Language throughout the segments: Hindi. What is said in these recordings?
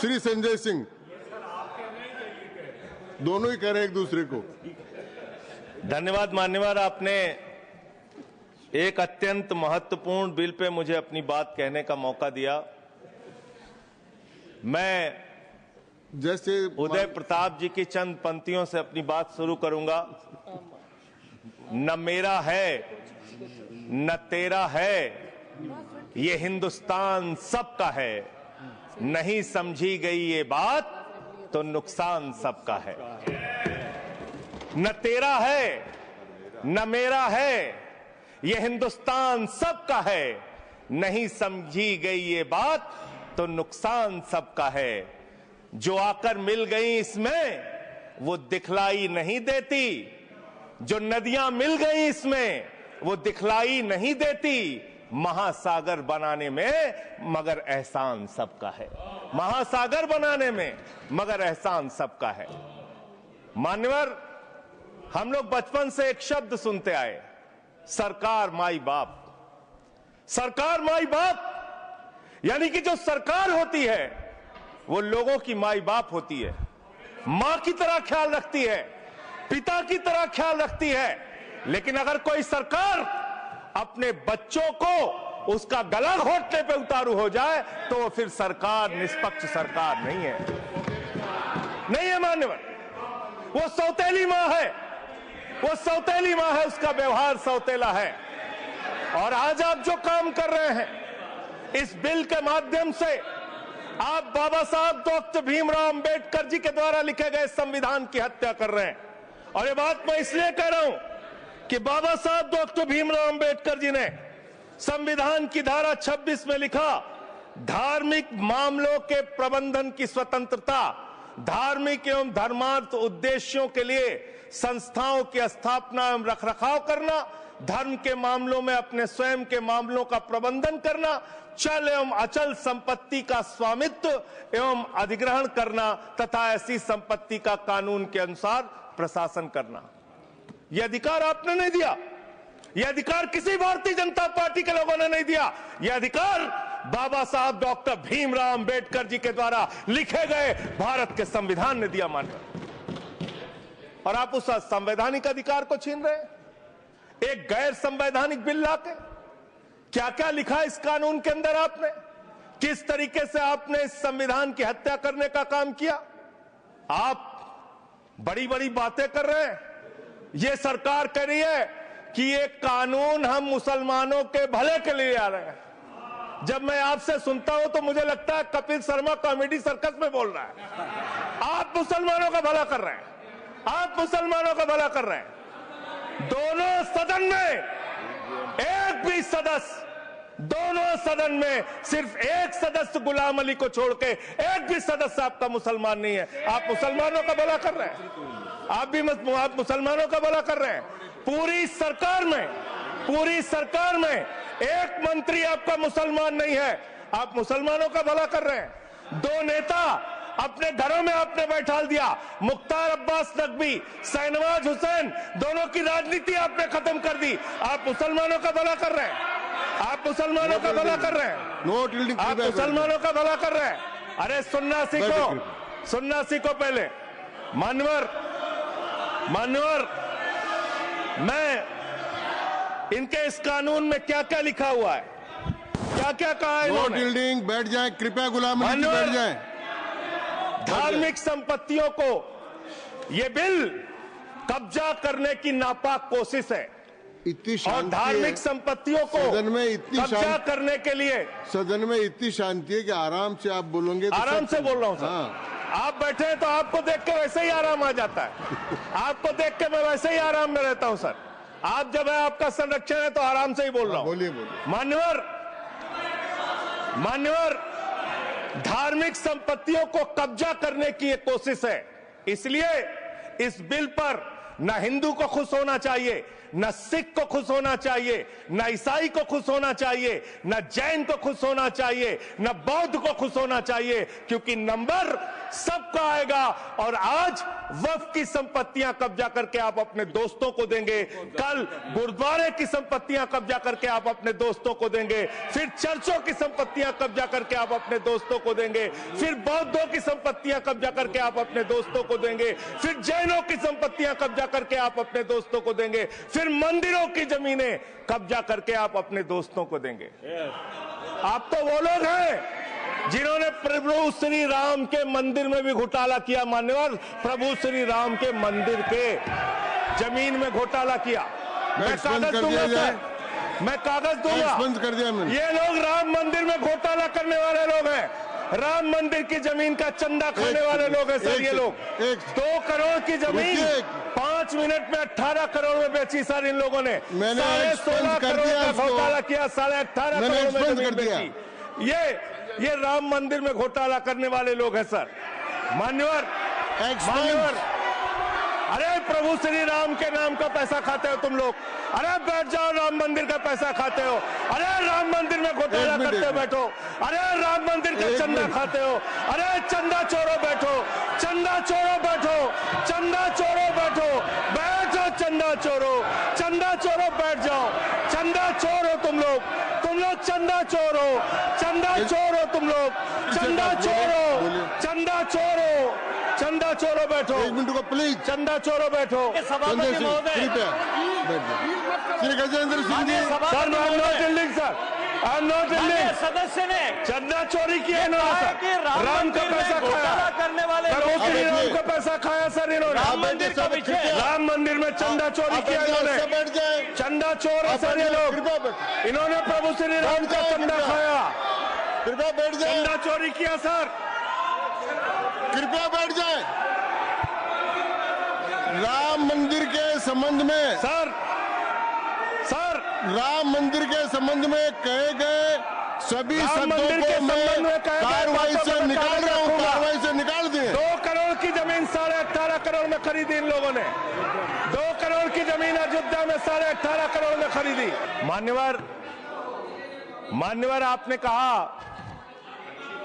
श्री संजय सिंह, दोनों ही कह रहे हैं एक दूसरे को। धन्यवाद मान्यवर, आपने एक अत्यंत महत्वपूर्ण बिल पे मुझे अपनी बात कहने का मौका दिया। मैं जैसे उदय प्रताप जी की चंद पंक्तियों से अपनी बात शुरू करूंगा। न मेरा है न तेरा है, ये हिंदुस्तान सबका है, नहीं समझी गई ये बात तो नुकसान सबका है। न तेरा है न मेरा है, ये हिंदुस्तान सबका है, नहीं समझी गई ये बात तो नुकसान सबका है। जो आकर मिल गई इसमें वो दिखलाई नहीं देती, जो नदियां मिल गई इसमें वो दिखलाई नहीं देती, महासागर बनाने में मगर एहसान सबका है। महासागर बनाने में मगर एहसान सबका है। मान्यवर, हम लोग बचपन से एक शब्द सुनते आए, सरकार माई बाप। सरकार माई बाप यानी कि जो सरकार होती है वो लोगों की माई बाप होती है, मां की तरह ख्याल रखती है, पिता की तरह ख्याल रखती है। लेकिन अगर कोई सरकार अपने बच्चों को उसका गला घोटने पे उतारू हो जाए तो वो फिर सरकार निष्पक्ष सरकार नहीं है, नहीं है मान्यवर। वो सौतेली मां है, वो सौतेली मां है, उसका व्यवहार सौतेला है। और आज आप जो काम कर रहे हैं इस बिल के माध्यम से, आप बाबा साहब डॉक्टर भीमराव अंबेडकर जी के द्वारा लिखे गए संविधान की हत्या कर रहे हैं। और ये बात मैं इसलिए कह रहा हूं कि बाबा साहब डॉक्टर भीमराव अंबेडकर जी ने संविधान की धारा 26 में लिखा, धार्मिक मामलों के प्रबंधन की स्वतंत्रता, धार्मिक एवं धर्मार्थ उद्देश्यों के लिए संस्थाओं की स्थापना एवं रखरखाव करना, धर्म के मामलों में अपने स्वयं के मामलों का प्रबंधन करना, चल एवं अचल संपत्ति का स्वामित्व एवं अधिग्रहण करना तथा ऐसी संपत्ति का कानून के अनुसार प्रशासन करना। यह अधिकार आपने नहीं दिया, यह अधिकार किसी भारतीय जनता पार्टी के लोगों ने नहीं दिया। यह अधिकार बाबा साहब डॉक्टर भीमराव अंबेडकर जी के द्वारा लिखे गए भारत के संविधान ने दिया मान्यवर। और आप उस संवैधानिक अधिकार को छीन रहे हैं एक गैर संवैधानिक बिल लाके। क्या क्या लिखा इस कानून के अंदर आपने, किस तरीके से आपने इस संविधान की हत्या करने का काम किया। आप बड़ी बड़ी बातें कर रहे हैं। ये सरकार कह रही है कि ये कानून हम मुसलमानों के भले के लिए आ रहे हैं। जब मैं आपसे सुनता हूं तो मुझे लगता है कपिल शर्मा कॉमेडी सर्कस में बोल रहा है। आप मुसलमानों का भला कर रहे हैं, आप मुसलमानों का भला कर रहे हैं। दोनों सदन में एक भी सदस्य, दोनों सदन में सिर्फ एक सदस्य गुलाम अली को छोड़ के एक भी सदस्य आपका मुसलमान नहीं है। आप मुसलमानों का भला कर रहे हैं, आप मुसलमानों का भला कर रहे हैं। पूरी सरकार में एक मंत्री आपका मुसलमान नहीं है, आप मुसलमानों का भला कर रहे हैं। दो नेता अपने घरों में आपने बैठा दिया, मुख्तार अब्बास नकवी, शहनवाज हुसैन, दोनों की राजनीति आपने खत्म कर दी। आप मुसलमानों का भला कर रहे हैं, आप मुसलमानों का भला कर रहे हैं, आप मुसलमानों का भला कर रहे हैं। अरे सुनना सीखो पहले। मान्यवर, मैं इनके इस कानून में क्या क्या लिखा हुआ है, क्या क्या कहा है इन्होंने। बैठ जाए कृपया, गुलाम अली बैठ जाए। धार्मिक संपत्तियों को यह बिल कब्जा करने की नापाक कोशिश है। इतनी और धार्मिक संपत्तियों को सदन में इतनी कब्जा करने के लिए सदन में इतनी शांति है कि आराम से आप बोलोगे तो आराम से बोल रहा हूं सर। हाँ। आप बैठे हैं तो आपको देख के वैसे ही आराम आ जाता है। आपको देख के मैं वैसे ही आराम में रहता हूं सर। आप जब है आपका संरक्षण है तो आराम से ही बोल रहा हूं। बोलिए। मान्यवर, धार्मिक संपत्तियों को कब्जा करने की एक कोशिश है। इसलिए इस बिल पर न हिंदू को खुश होना चाहिए, न सिख को खुश होना चाहिए, न ईसाई को खुश होना चाहिए, न जैन को खुश होना चाहिए, न बौद्ध को खुश होना चाहिए, क्योंकि नंबर सबका आएगा। और आज वक्फ की संपत्तियां कब्जा करके आप अपने दोस्तों को देंगे, कल गुरुद्वारे की संपत्तियां कब्जा करके आप अपने दोस्तों को देंगे, फिर चर्चों की संपत्तियां कब्जा करके आप अपने दोस्तों को देंगे, फिर बौद्धों की संपत्तियां कब्जा करके आप अपने दोस्तों को देंगे, फिर जैनों की संपत्तियां कब्जा करके आप अपने दोस्तों को देंगे, फिर मंदिरों की जमीनें कब्जा करके आप अपने दोस्तों को देंगे। आप तो वो लोग हैं जिन्होंने प्रभु श्री राम के मंदिर में भी घोटाला किया। मान्यवर, प्रभु श्री राम के मंदिर के जमीन में घोटाला किया। मैं कागज दूंगा सर, मैं कागज दूंगा। बंद कर दिया मैंने। ये लोग राम मंदिर में घोटाला करने वाले लोग हैं, राम मंदिर की जमीन का चंदा खाने वाले लोग हैं सर। ये लोग 2 करोड़ की जमीन 5 मिनट में 18 करोड़ में बेची सर इन लोगों ने। 16.5 करोड़ का घोटाला किया, 18.5 करोड़ में जमीन बेची। ये राम मंदिर में घोटाला करने वाले लोग हैं सर। मान्यवर, अरे प्रभु श्री राम के नाम का पैसा खाते हो तुम लोग। अरे बैठ जाओ, राम मंदिर का पैसा खाते हो। अरे राम मंदिर में घोटाला करते हो, बैठो। अरे राम मंदिर का चंदा खाते हो। अरे चंदा चोरो बैठो, चंदा चोरो बैठो, चंदा चोरो बैठो, बैठो चंदा चोरो, चंदा चोरो बैठ जाओ। चंदा चोरो तुम लोग चंदा चोरो, चंदा चोरो तुम लोग, चंदा चोरो, चंदा चोरो, चंदा चोरो बैठो। 1 मिनट को प्लीज। चंदा चोरो बैठो। सभापति महोदय, Shri Gajendra Singh ji. Sir, I am not dealing sir, I am not dealing. सदस्य ने चंदा चोरी किया इन्होंने, राम का पैसा खाया, करने वाले प्रभु श्री राम का पैसा खाया सर इन्होंने। राम मंदिर का विषय, राम मंदिर में चंदा चोरी किया इन्होंने। चंदा चोर है सर ये लोग। इन्होंने प्रभु श्री राम का चंदा खाया, कृपया बैठ जाए। चंदा चोरी किया सर। कृपया बैठ जाए। राम मंदिर के संबंध में सर राम मंदिर के संबंध में कहे गए सभी शब्दों को मैं कार्रवाई से निकाल रहा हूं, कार्रवाई से निकाल दिए। 2 करोड़ की जमीन 18.5 करोड़ में खरीदी इन लोगों ने। 2 करोड़ की जमीन अयोध्या में 18.5 करोड़ में खरीदी। मान्यवर, आपने कहा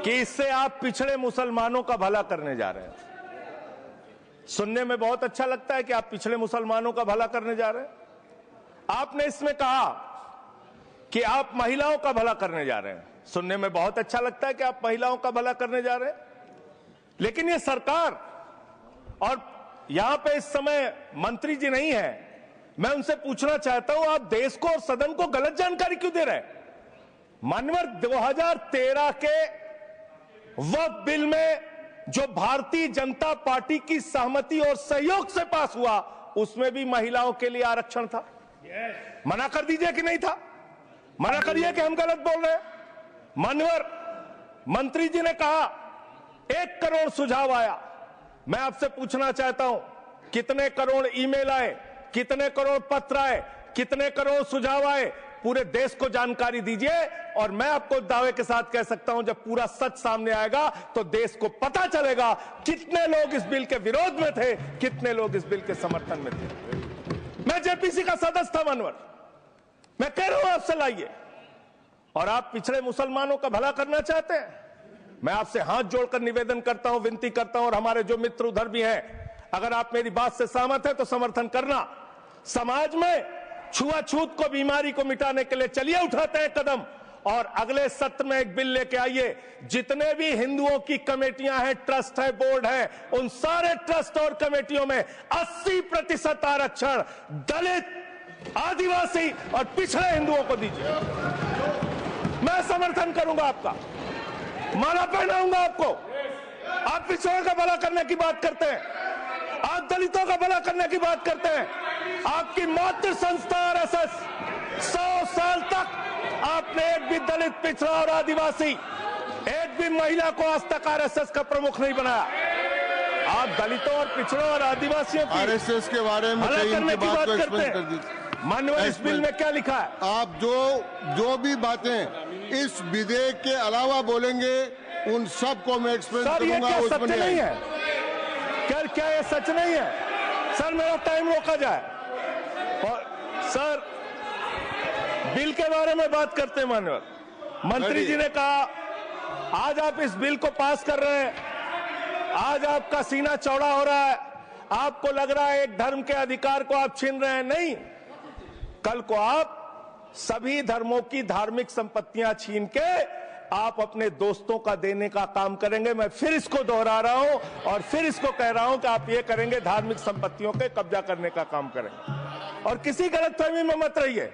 कि इससे आप पिछड़े मुसलमानों का भला करने जा रहे हैं। सुनने में बहुत अच्छा लगता है कि आप पिछड़े मुसलमानों का भला करने जा रहे हैं। आपने इसमें कहा कि आप महिलाओं का भला करने जा रहे हैं। सुनने में बहुत अच्छा लगता है कि आप महिलाओं का भला करने जा रहे हैं, लेकिन ये सरकार, और यहां पे इस समय मंत्री जी नहीं है, मैं उनसे पूछना चाहता हूं, आप देश को और सदन को गलत जानकारी क्यों दे रहे हैं? मान्यवर, 2013 के वक्फ बिल में जो भारतीय जनता पार्टी की सहमति और सहयोग से पास हुआ, उसमें भी महिलाओं के लिए आरक्षण था। मना कर दीजिए कि नहीं था, मना करिए कि हम गलत बोल रहे हैं। मान्यवर, मंत्री जी ने कहा 1 करोड़ सुझाव आया। मैं आपसे पूछना चाहता हूं, कितने करोड़ ईमेल आए, कितने करोड़ पत्र आए, कितने करोड़ सुझाव आए? पूरे देश को जानकारी दीजिए, और मैं आपको दावे के साथ कह सकता हूं, जब पूरा सच सामने आएगा तो देश को पता चलेगा कितने लोग इस बिल के विरोध में थे, कितने लोग इस बिल के समर्थन में थे। मैं जेपीसी का सदस्य था मानवर, मैं कह रहा हूं आपसे लाइए। और आप पिछड़े मुसलमानों का भला करना चाहते हैं? मैं आपसे हाथ जोड़कर निवेदन करता हूं, विनती करता हूं, और हमारे जो मित्र उधर भी हैं, अगर आप मेरी बात से सहमत हैं तो समर्थन करना। समाज में छुआछूत को, बीमारी को मिटाने के लिए चलिए उठाते हैं कदम, और अगले सत्र में एक बिल लेके आइए। जितने भी हिंदुओं की कमेटियां हैं, ट्रस्ट है, बोर्ड है, उन सारे ट्रस्ट और कमेटियों में 80% आरक्षण दलित, आदिवासी और पिछड़े हिंदुओं को दीजिए। मैं समर्थन करूंगा आपका, माला पहनाऊंगा आपको। आप पिछड़ों का भला करने की बात करते हैं, आप दलितों का भला करने की बात करते हैं। आपकी मातृ संस्था आरएसएस 100 साल तक आपने एक भी दलित, पिछड़ा और आदिवासी, एक भी महिला को आज तक आरएसएस का प्रमुख नहीं बनाया। आप दलितों और पिछड़ों और आदिवासियों की आरएसएस के बारे में भला करने की बात करते कर हैं। माननीय, इस बिल में क्या लिखा है? आप जो भी बातें इस विधेयक के अलावा बोलेंगे, उन सब को मैं एक्सप्लेन करूंगा। ये सच नहीं है क्या ये सच नहीं है? सर, मेरा टाइम रोका जाए। और सर, बिल के बारे में बात करते हैं माननीय मंत्री जी ने कहा आज आप इस बिल को पास कर रहे हैं, आज आपका सीना चौड़ा हो रहा है, आपको लग रहा है एक धर्म के अधिकार को आप छीन रहे हैं। नहीं, कल को आप सभी धर्मों की धार्मिक संपत्तियां छीन के आप अपने दोस्तों का देने का काम करेंगे। मैं फिर इसको दोहरा रहा हूं और फिर इसको कह रहा हूं कि आप ये करेंगे, धार्मिक संपत्तियों के कब्जा करने का काम करेंगे। और किसी गलतफहमी में मत रहिए,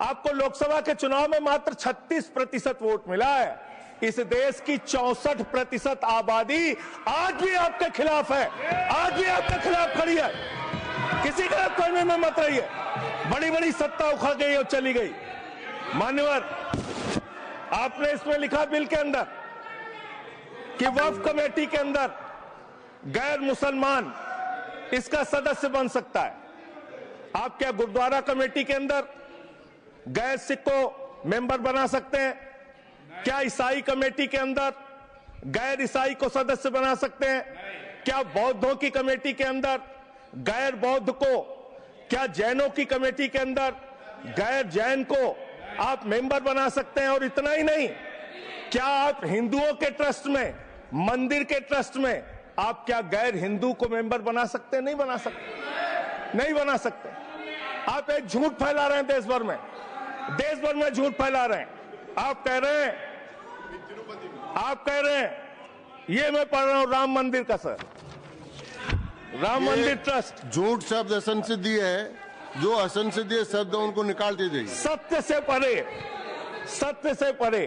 आपको लोकसभा के चुनाव में मात्र 36% वोट मिला है। इस देश की 64% आबादी आज भी आपके खिलाफ है, आज भी आपके खिलाफ खड़ी है। किसी गलतफहमी में मत रहिए। बड़ी बड़ी सत्ता उखड़ गई और चली गई। मान्यवर, आपने इसमें लिखा बिल के अंदर कि वक्फ कमेटी के अंदर गैर मुसलमान इसका सदस्य बन सकता है। आप क्या गुरुद्वारा कमेटी के अंदर गैर सिख को मेंबर बना सकते हैं? क्या ईसाई कमेटी के अंदर गैर ईसाई को सदस्य बना सकते हैं? क्या बौद्धों की कमेटी के अंदर गैर बौद्ध को, क्या जैनों की कमेटी के अंदर गैर जैन को आप मेंबर बना सकते हैं? और इतना ही नहीं, क्या आप हिंदुओं के ट्रस्ट में, मंदिर के ट्रस्ट में आप क्या गैर हिंदू को मेंबर बना सकते हैं? नहीं बना सकते, नहीं बना सकते। आप एक झूठ फैला रहे हैं देश भर में, देश भर में झूठ फैला रहे हैं। आप कह रहे हैं, ये मैं पढ़ रहा हूं राम मंदिर का, सर, राम मंदिर ट्रस्ट। झूठ शब्द असंसदीय है, जो असंसदीय शब्द उनको निकाल दीजिए। सत्य से परे, सत्य से परे।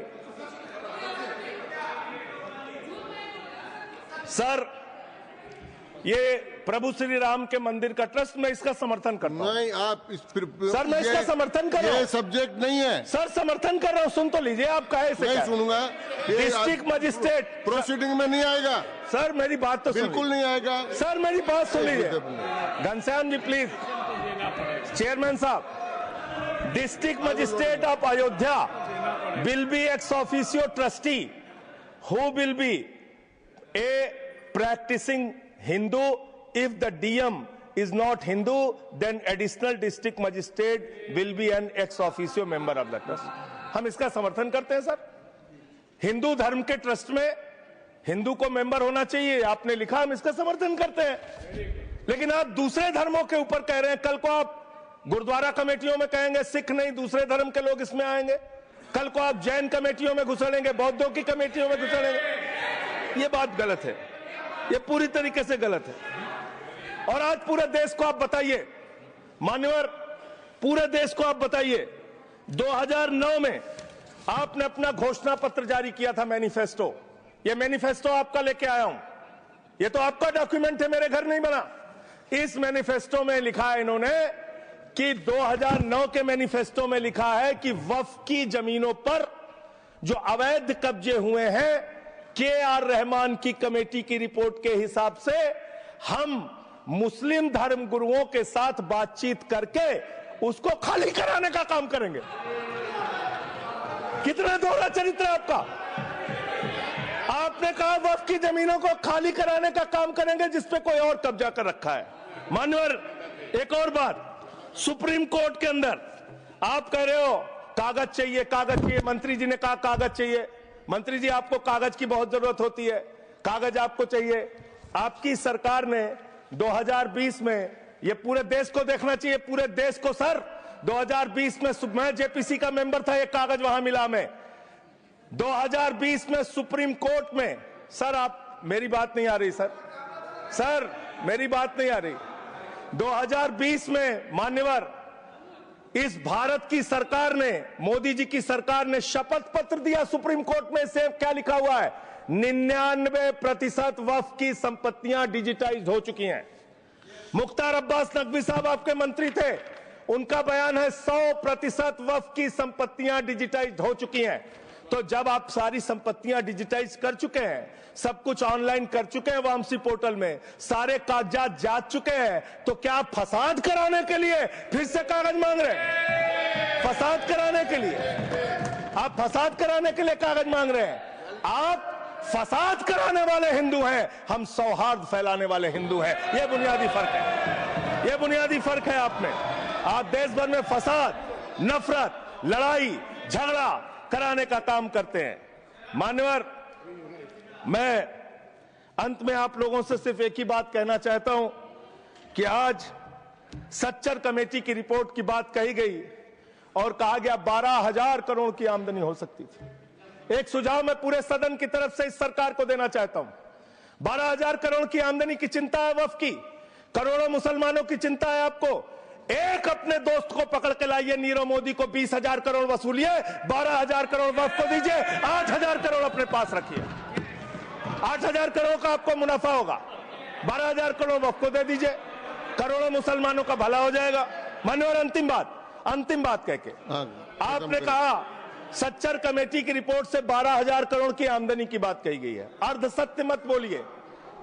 सर, ये प्रभु श्री राम के मंदिर का ट्रस्ट, मैं इसका समर्थन करता हूं। नहीं, आप सर, मैं इसका समर्थन कर रहा हूं। ये सब्जेक्ट नहीं है सर, समर्थन कर रहा हूं। सुन तो लीजिए, आप कहे से नहीं सुनूंगा। डिस्ट्रिक्ट मजिस्ट्रेट प्रोसीडिंग में नहीं आएगा सर, मेरी बात तो बिल्कुल नहीं आएगा। सर, मेरी बात सुन लीजिए। घनश्याम जी प्लीज, चेयरमैन साहब, district magistrate of Ayodhya will be ex officio trustee who will be a practising Hindu. If the DM is not Hindu, then additional district magistrate will be an ex officio member of the trust. हम इसका समर्थन करते हैं सर। हिंदू धर्म के ट्रस्ट में हिंदू को मेंबर होना चाहिए, आपने लिखा, हम इसका समर्थन करते हैं। लेकिन आप दूसरे धर्मों के ऊपर कह रहे हैं। कल को आप गुरुद्वारा कमेटियों में कहेंगे सिख नहीं, दूसरे धर्म के लोग इसमें आएंगे। कल को आप जैन कमेटियों में घुसड़ेंगे, बौद्धों की कमेटियों में घुसड़ेंगे। ये बात गलत है, ये पूरी तरीके से गलत है। और आज पूरे देश को आप बताइए, मान्यवर, पूरे देश को आप बताइए, 2009 में आपने अपना घोषणा पत्र जारी किया था, मैनिफेस्टो। ये मैनिफेस्टो आपका लेके आया हूं, ये तो आपका डॉक्यूमेंट है, मेरे घर नहीं बना। इस मैनिफेस्टो में लिखा है इन्होंने कि 2009 के मैनिफेस्टो में लिखा है कि वक्फ की जमीनों पर जो अवैध कब्जे हुए हैं, के.आर. रहमान की कमेटी की रिपोर्ट के हिसाब से हम मुस्लिम धर्म गुरुओं के साथ बातचीत करके उसको खाली कराने का काम करेंगे। कितना दोहरा चरित्र है आपका। आपने कहा वक्फ की जमीनों को खाली कराने का काम करेंगे जिसपे कोई और कब्जा कर रखा है। मान्यवर, एक और बात, सुप्रीम कोर्ट के अंदर आप कह रहे हो कागज चाहिए, कागज चाहिए। मंत्री जी ने कहा कागज चाहिए। मंत्री जी, आपको कागज की बहुत जरूरत होती है, कागज आपको चाहिए। आपकी सरकार ने 2020 में, ये पूरे देश को देखना चाहिए, पूरे देश को सर, 2020 में मैं जेपीसी का मेंबर था, एक कागज वहां मिला मैं 2020 में सुप्रीम कोर्ट में। सर, आप, मेरी बात नहीं आ रही सर, मेरी बात नहीं आ रही। 2020 में मान्यवर, इस भारत की सरकार ने, मोदी जी की सरकार ने शपथ पत्र दिया सुप्रीम कोर्ट में। से क्या लिखा हुआ है? 99% वक्फ की संपत्तियां डिजिटाइज हो चुकी हैं। मुख्तार अब्बास नकवी साहब आपके मंत्री थे, उनका बयान है 100% वक्फ की संपत्तियां डिजिटाइज हो चुकी हैं। तो जब आप सारी संपत्तियां डिजिटाइज कर चुके हैं, सब कुछ ऑनलाइन कर चुके हैं वामसी पोर्टल में, सारे कागजात जांच चुके हैं, तो क्या आप फसाद कराने के लिए फिर से कागज मांग रहे हैं? फसाद कराने के लिए, आप फसाद कराने के लिए कागज मांग रहे हैं। आप फसाद कराने वाले हिंदू हैं, हम सौहार्द फैलाने वाले हिंदू हैं। यह बुनियादी फर्क है, यह बुनियादी फर्क है आप में। आप देश भर में फसाद, नफरत, लड़ाई, झगड़ा कराने का काम करते हैं। मान्यवर, मैं अंत में आप लोगों से सिर्फ एक ही बात कहना चाहता हूं कि आज सच्चर कमेटी की रिपोर्ट की बात कही गई और कहा गया 12,000 करोड़ की आमदनी हो सकती थी। एक सुझाव मैं पूरे सदन की तरफ से इस सरकार को देना चाहता हूं। 12,000 करोड़ की आमदनी की चिंता है वक्फ की, करोड़ों मुसलमानों की चिंता है आपको। एक अपने दोस्त को पकड़ के लाइए, नीरव मोदी को 20,000 करोड़ वसूलिए, 12,000 करोड़ वक्फ को दीजिए, 8,000 करोड़ अपने पास रखिए। 8,000 करोड़ का आपको मुनाफा होगा, 12,000 करोड़ वक्फ को दे दीजिए, करोड़ों मुसलमानों का भला हो जाएगा। मान्यवर, अंतिम बात कह के आपने कहा सच्चर कमेटी की रिपोर्ट से 12,000 करोड़ की आमदनी की बात कही गई है। अर्ध सत्य मत बोलिए,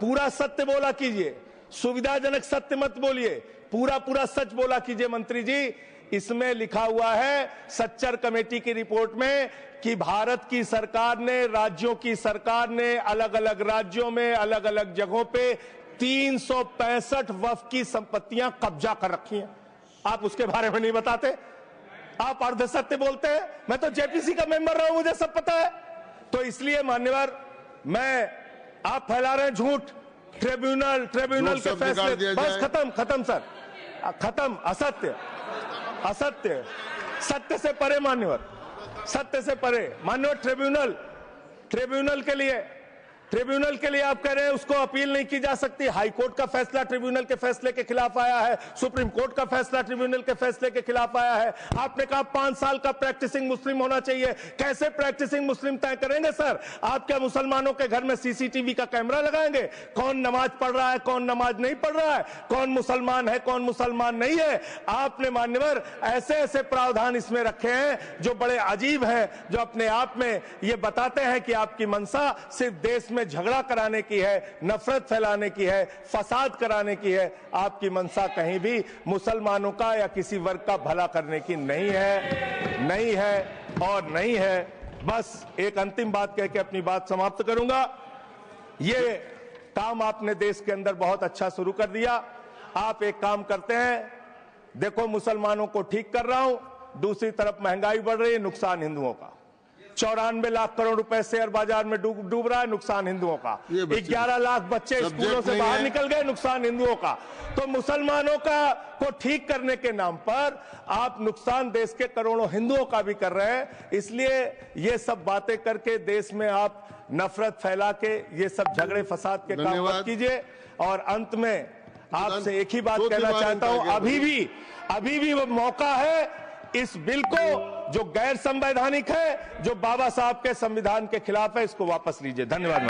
पूरा सत्य बोला कीजिए। सुविधाजनक सत्य मत बोलिए, पूरा सच बोला कीजिए। मंत्री जी, इसमें लिखा हुआ है सच्चर कमेटी की रिपोर्ट में कि भारत की सरकार ने, राज्यों की सरकार ने अलग अलग राज्यों में अलग अलग जगहों पे 365 वक्फ की संपत्तियां कब्जा कर रखी हैं। आप उसके बारे में नहीं बताते, आप अर्ध सत्य बोलते हैं। मैं तो जेपीसी का मेंबर रहा हूं, मुझे सब पता है। तो इसलिए मान्यवर, आप फैला रहे हैं झूठ, ट्रिब्यूनल के फैसले, बस खत्म सर, खत्म। असत्य, सत्य से परे मान्यवर, सत्य से परे मान्यवर। ट्रिब्यूनल के लिए आप कह रहे हैं उसको अपील नहीं की जा सकती। हाई कोर्ट का फैसला ट्रिब्यूनल के फैसले के खिलाफ आया है, सुप्रीम कोर्ट का फैसला ट्रिब्यूनल के फैसले के खिलाफ आया है। आपने कहा 5 साल का प्रैक्टिसिंग मुस्लिम होना चाहिए। कैसे प्रैक्टिसिंग मुस्लिम तय करेंगे सर? आप क्या मुसलमानों के घर में सीसीटीवी का कैमरा लगाएंगे? कौन नमाज पढ़ रहा है, कौन नमाज नहीं पढ़ रहा है, कौन मुसलमान है, कौन मुसलमान नहीं है? आपने मान्यवर ऐसे प्रावधान इसमें रखे हैं जो बड़े अजीब हैं, जो अपने आप में ये बताते हैं कि आपकी मंशा सिर्फ देश में झगड़ा कराने की है, नफरत फैलाने की है, फसाद कराने की है। आपकी मंशा कहीं भी मुसलमानों का या किसी वर्ग का भला करने की नहीं है। बस एक अंतिम बात कह के अपनी बात समाप्त करूंगा। ये काम आपने देश के अंदर बहुत अच्छा शुरू कर दिया। आप एक काम करते हैं, देखो मुसलमानों को ठीक कर रहा हूं, दूसरी तरफ महंगाई बढ़ रही है, नुकसान हिंदुओं का। 94 लाख करोड़ रुपए शेयर बाजार में डूब रहा है, नुकसान हिंदुओं का। 11 लाख बच्चे स्कूलों से बाहर निकल गए, नुकसान हिंदुओं का। तो मुसलमानों को ठीक करने के नाम पर आप नुकसान देश के करोड़ों हिंदुओं का भी कर रहे हैं। इसलिए ये सब बातें करके देश में आप नफरत फैला के ये सब झगड़े फसाद के काम मत कीजिए। और अंत में आपसे एक ही बात कहना चाहता हूं, अभी भी वो मौका है इस बिल को जो गैर संवैधानिक है, जो बाबा साहब के संविधान के खिलाफ है, इसको वापस लीजिए। धन्यवाद।